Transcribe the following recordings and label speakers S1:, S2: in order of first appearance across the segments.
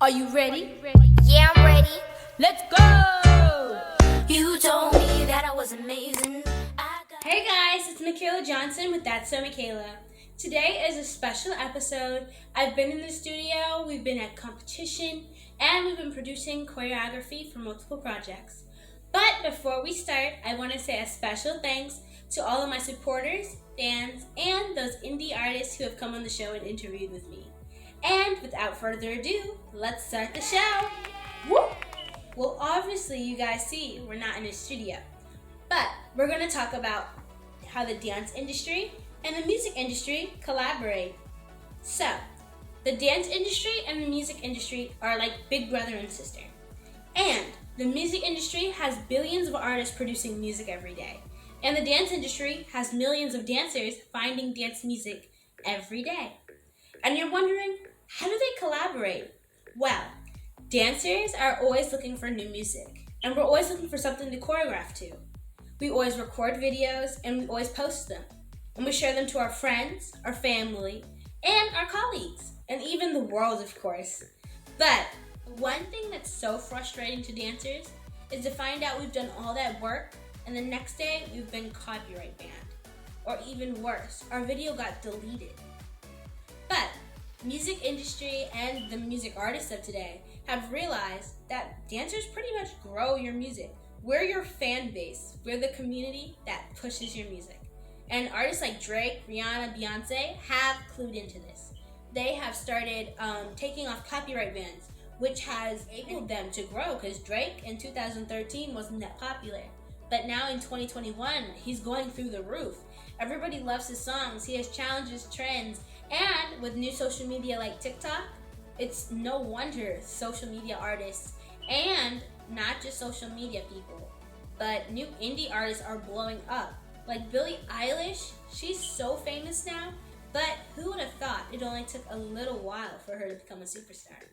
S1: Are you ready?
S2: Yeah, I'm ready.
S1: Let's go!
S2: You told me that I was amazing.
S3: Hey guys, it's Mikayla Johnson with That's So Mikayla. Today is a special episode. I've been in the studio, we've been at competition, and we've been producing choreography for multiple projects. But before we start, I want to say a special thanks to all of my supporters, fans, and those indie artists who have come on the show and interviewed with me. And without further ado, let's start the show. Woo! Well, obviously you guys see we're not in a studio, but we're going to talk about how the dance industry and the music industry collaborate. So, the dance industry and the music industry are like big brother and sister. And the music industry has billions of artists producing music every day. And the dance industry has millions of dancers finding dance music every day. And you're wondering, how do they collaborate? Well, dancers are always looking for new music, and we're always looking for something to choreograph to. We always record videos, and we always post them. And we share them to our friends, our family, and our colleagues, and even the world, of course. But one thing that's so frustrating to dancers is to find out we've done all that work, and the next day we've been copyright banned. Or even worse, our video got deleted. But music industry and the music artists of today have realized that dancers pretty much grow your music. We're your fan base. We're the community that pushes your music. And artists like Drake, Rihanna, Beyonce have clued into this. They have started taking off copyright bans, which has enabled them to grow, because Drake in 2013 wasn't that popular. But now in 2021, he's going through the roof. Everybody loves his songs. He has challenges, trends, and with new social media like TikTok, it's no wonder social media artists, and not just social media people, but new indie artists are blowing up. Like Billie Eilish, she's so famous now, but who would have thought it only took a little while for her to become a superstar?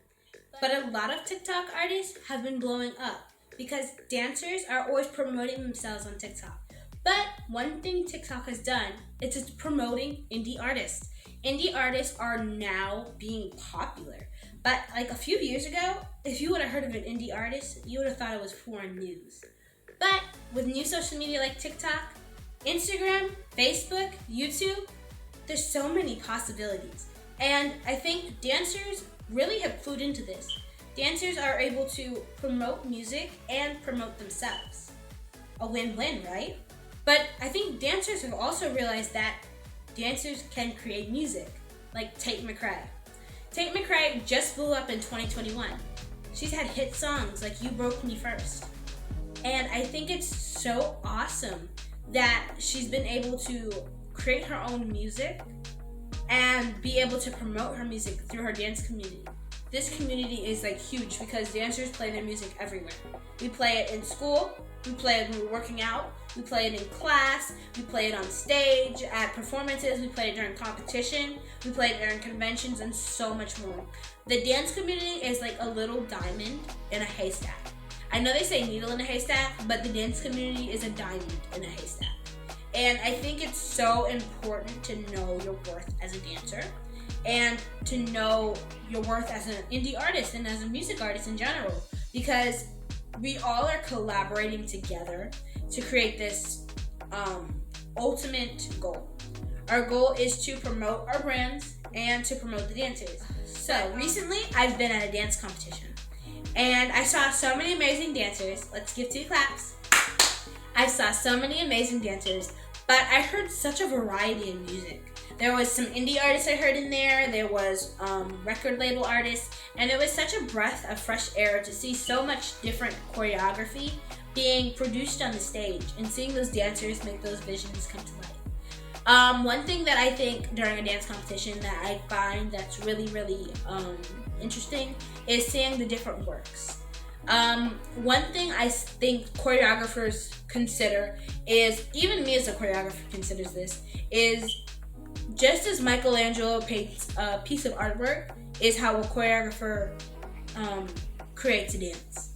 S3: But a lot of TikTok artists have been blowing up because dancers are always promoting themselves on TikTok. But one thing TikTok has done is it's promoting indie artists. Indie artists are now being popular. But like a few years ago, if you would have heard of an indie artist, you would have thought it was foreign news. But with new social media like TikTok, Instagram, Facebook, YouTube, there's so many possibilities. And I think dancers really have clued into this. Dancers are able to promote music and promote themselves. A win-win, right? But I think dancers have also realized that dancers can create music, like Tate McRae. Tate McRae just blew up in 2021. She's had hit songs like You Broke Me First. And I think it's so awesome that she's been able to create her own music and be able to promote her music through her dance community. This community is like huge because dancers play their music everywhere. We play it in school, we play it when we're working out, we play it in class, we play it on stage, at performances, we play it during competition, we play it during conventions, and so much more. The dance community is like a little diamond in a haystack. I know they say needle in a haystack, but the dance community is a diamond in a haystack. And I think it's so important to know your worth as a dancer and to know your worth as an indie artist and as a music artist in general, because we all are collaborating together to create this ultimate goal. Our goal is to promote our brands and to promote the dancers. So recently I've been at a dance competition and I saw so many amazing dancers. Let's give 2 claps. I saw so many amazing dancers, but I heard such a variety in music. There was some indie artists I heard in there, there was record label artists, and it was such a breath of fresh air to see so much different choreography being produced on the stage and seeing those dancers make those visions come to life. One thing that I think during a dance competition that I find that's really, really interesting is seeing the different works. One thing I think choreographers consider is, even me as a choreographer considers this, is just as Michelangelo paints a piece of artwork is how a choreographer creates a dance.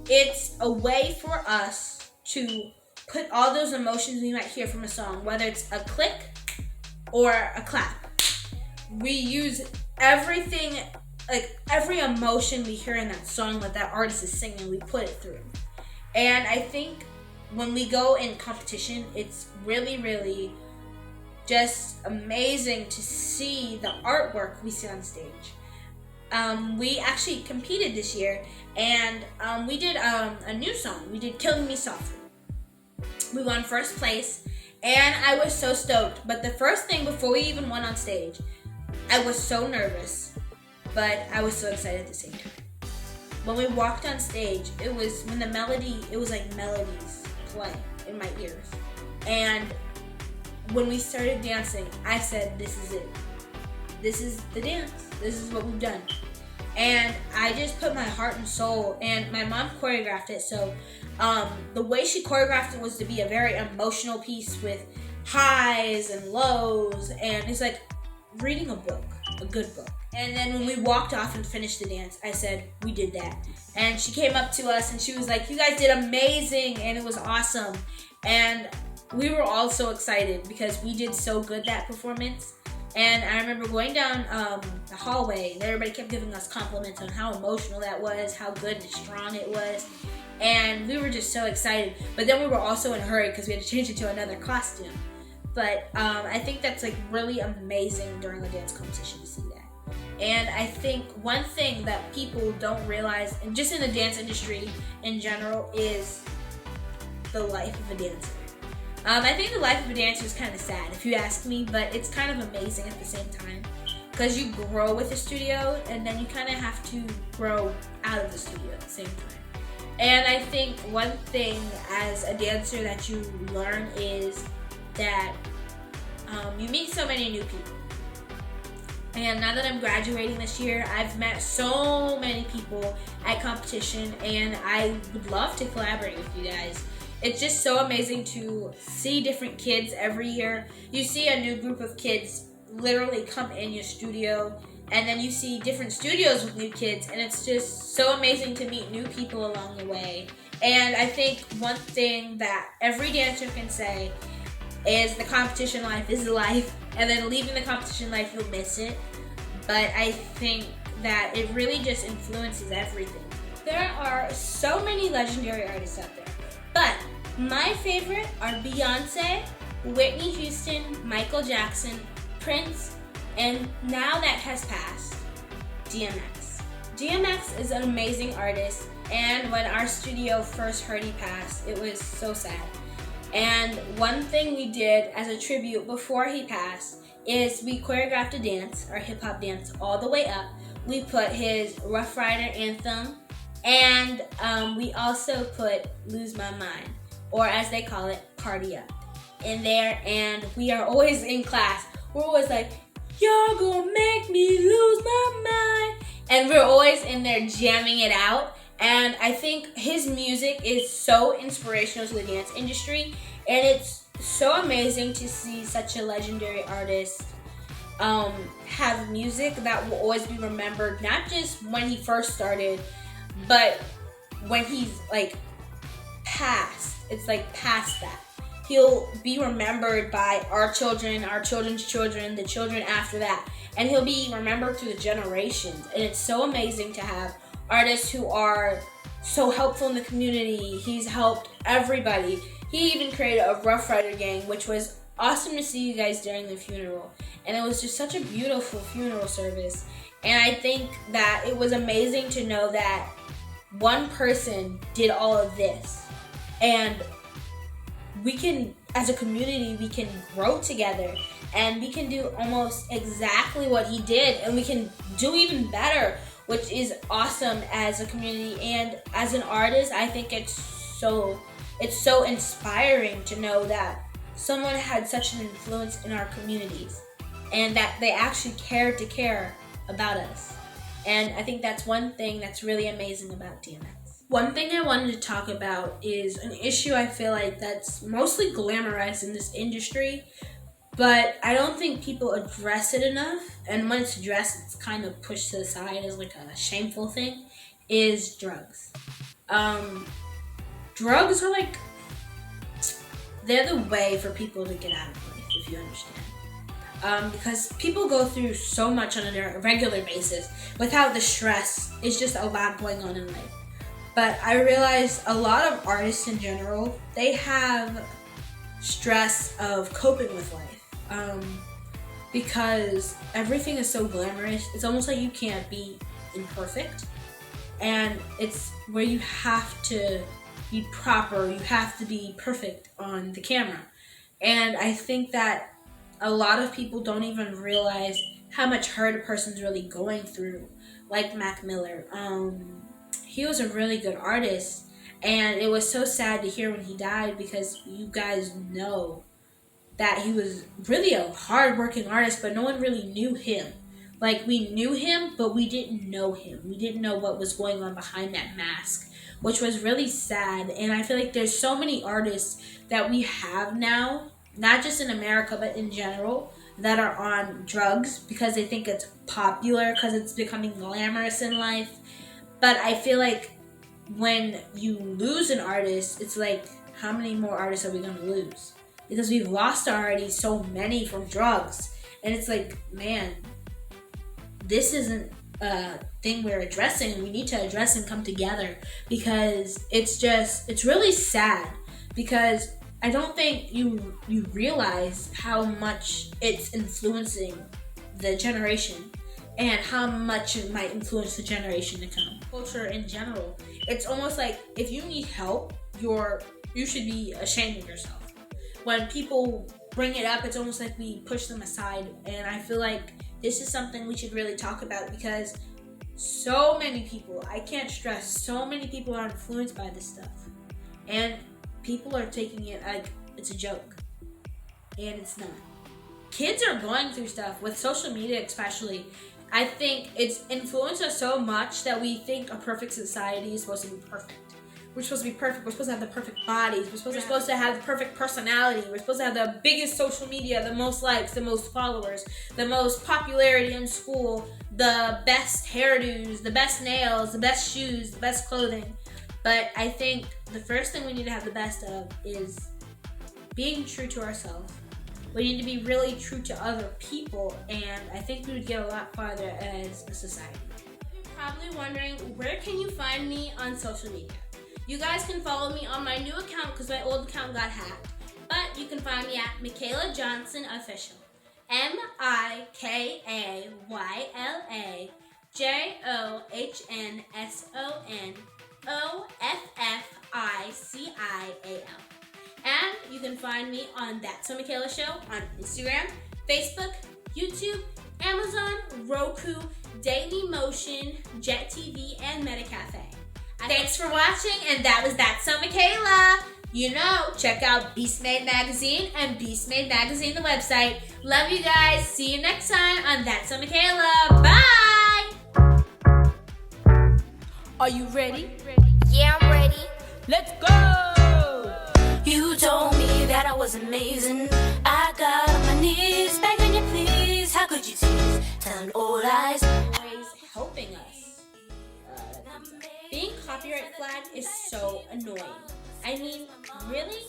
S3: It's a way for us to put all those emotions we might hear from a song, whether it's a click or a clap. We use everything like every emotion we hear in that song that that artist is singing, we put it through. And I think when we go in competition, it's really, really just amazing to see the artwork we see on stage. We actually competed this year, and we did a new song. We did Killing Me Softly. We won first place, and I was so stoked. But the first thing before we even went on stage, I was so nervous, but I was so excited at the same time. When we walked on stage, it was like melodies playing in my ears. And when we started dancing, I said, this is it. This is the dance. This is what we've done. And I just put my heart and soul, and my mom choreographed it. So the way she choreographed it was to be a very emotional piece with highs and lows, and it's like reading a book, a good book. And then when we walked off and finished the dance, I said, we did that. And she came up to us and she was like, you guys did amazing, and it was awesome. And we were all so excited because we did so good that performance. And I remember going down the hallway, and everybody kept giving us compliments on how emotional that was, how good and strong it was. And we were just so excited. But then we were also in a hurry because we had to change into another costume. But I think that's like really amazing during a dance competition to see that. And I think one thing that people don't realize, and just in the dance industry in general, is the life of a dancer. I think the life of a dancer is kind of sad, if you ask me, but it's kind of amazing at the same time. Because you grow with the studio, and then you kind of have to grow out of the studio at the same time. And I think one thing as a dancer that you learn is that you meet so many new people. And now that I'm graduating this year, I've met so many people at competition, and I would love to collaborate with you guys. It's just so amazing to see different kids every year. You see a new group of kids literally come in your studio, and then you see different studios with new kids, and it's just so amazing to meet new people along the way. And I think one thing that every dancer can say is the competition life is life, and then leaving the competition life, you'll miss it. But I think that it really just influences everything. There are so many legendary artists out there, but my favorite are Beyonce, Whitney Houston, Michael Jackson, Prince, and now that has passed, DMX. DMX is an amazing artist, and when our studio first heard he passed, it was so sad. And one thing we did as a tribute before he passed is we choreographed a dance, our hip-hop dance, all the way up. We put his Rough Rider anthem, and we also put Lose My Mind, or as they call it, Party Up, in there. And we are always in class, we're always like, y'all gonna make me lose my mind. And we're always in there jamming it out. And I think his music is so inspirational to the dance industry, and it's so amazing to see such a legendary artist have music that will always be remembered, not just when he first started, but when he's like past. It's like past that. He'll be remembered by our children, our children's children, the children after that, and he'll be remembered through the generations. And it's so amazing to have artists who are so helpful in the community. He's helped everybody. He even created a Rough Rider gang, which was awesome to see you guys during the funeral. And it was just such a beautiful funeral service. And I think that it was amazing to know that one person did all of this. And we can, as a community, we can grow together, and we can do almost exactly what he did, and we can do even better, which is awesome as a community. And as an artist, I think it's so inspiring to know that someone had such an influence in our communities, and that they actually cared to care about us. And I think that's one thing that's really amazing about DMX. One thing I wanted to talk about is an issue I feel like that's mostly glamorized in this industry, but I don't think people address it enough. And when it's addressed, it's kind of pushed to the side as like a shameful thing, is drugs. Drugs are like, they're the way for people to get out of life, if you understand. because people go through so much on a regular basis without the stress. It's just a lot going on in life. But I realized a lot of artists in general, they have stress of coping with life. Because everything is so glamorous. It's almost like you can't be imperfect. And it's where you have to be proper, you have to be perfect on the camera. And I think that a lot of people don't even realize how much hurt a person's really going through. Like Mac Miller. He was a really good artist, and it was so sad to hear when he died, because you guys know that he was really a hard-working artist, but no one really knew him. Like, we knew him, but we didn't know him. We didn't know what was going on behind that mask, which was really sad. And I feel like there's so many artists that we have now, not just in America, but in general, that are on drugs because they think it's popular, because it's becoming glamorous in life. But I feel like when you lose an artist, it's like, how many more artists are we going to lose? Because we've lost already so many from drugs. And it's like, man, this isn't a thing we're addressing. We need to address and come together, because it's really sad, because I don't think you realize how much it's influencing the generation and how much it might influence the generation to come. Culture in general, it's almost like if you need help, you should be ashamed of yourself. When people bring it up, it's almost like we push them aside. And I feel like this is something we should really talk about, because so many people, I can't stress, so many people are influenced by this stuff. And people are taking it like it's a joke. And it's not. Kids are going through stuff with social media especially. I think it's influenced us so much that we think a perfect society is supposed to be perfect. We're supposed to be perfect. We're supposed to have the perfect bodies. We're supposed to have the perfect personality. We're supposed to have the biggest social media, the most likes, the most followers, the most popularity in school, the best hairdos, the best nails, the best shoes, the best clothing. But I think the first thing we need to have the best of is being true to ourselves. We need to be really true to other people, and I think we would get a lot farther as a society. You're probably wondering, where can you find me on social media? You guys can follow me on my new account because my old account got hacked. But you can find me at Mikayla Johnson Official. MikaylaJohnsonOfficial. And you can find me on That's So Mikayla Show on Instagram, Facebook, YouTube, Amazon, Roku, Daily Motion, Jet TV, and MetaCafe. Thanks for watching, and that was That's So Mikayla. You know, check out Beast Made Magazine and Beast Made Magazine, the website. Love you guys. See you next time on That's So Mikayla. Bye!
S1: Are you ready?
S2: Yeah, I'm ready.
S1: Let's go!
S2: You told me that I was amazing. I got on my knees, begging you please. How could you tease? Telling all lies.
S3: Always helping us. Being copyright flagged is so annoying. I mean, really?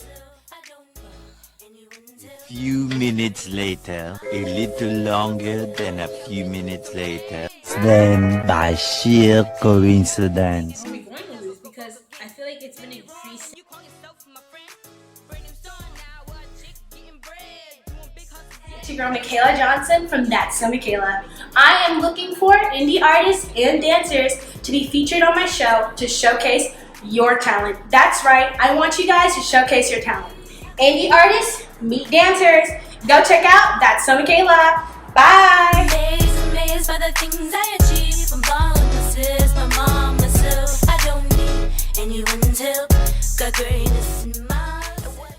S4: Few minutes later, a little longer than a few minutes later. Then, by sheer coincidence,
S3: Are we going to lose? Because I feel like it's been increasing.
S5: It's your girl Mikayla Johnson from That's So Mikayla. I am looking for indie artists and dancers to be featured on my show to showcase your talent. That's right, I want you guys to showcase your talent. Indie artists, meet dancers. Go check out That's So Mikayla. Bye!
S2: Amazed by the things I achieve. I'm born with this, my mom myself. I don't need anyone's help. Got great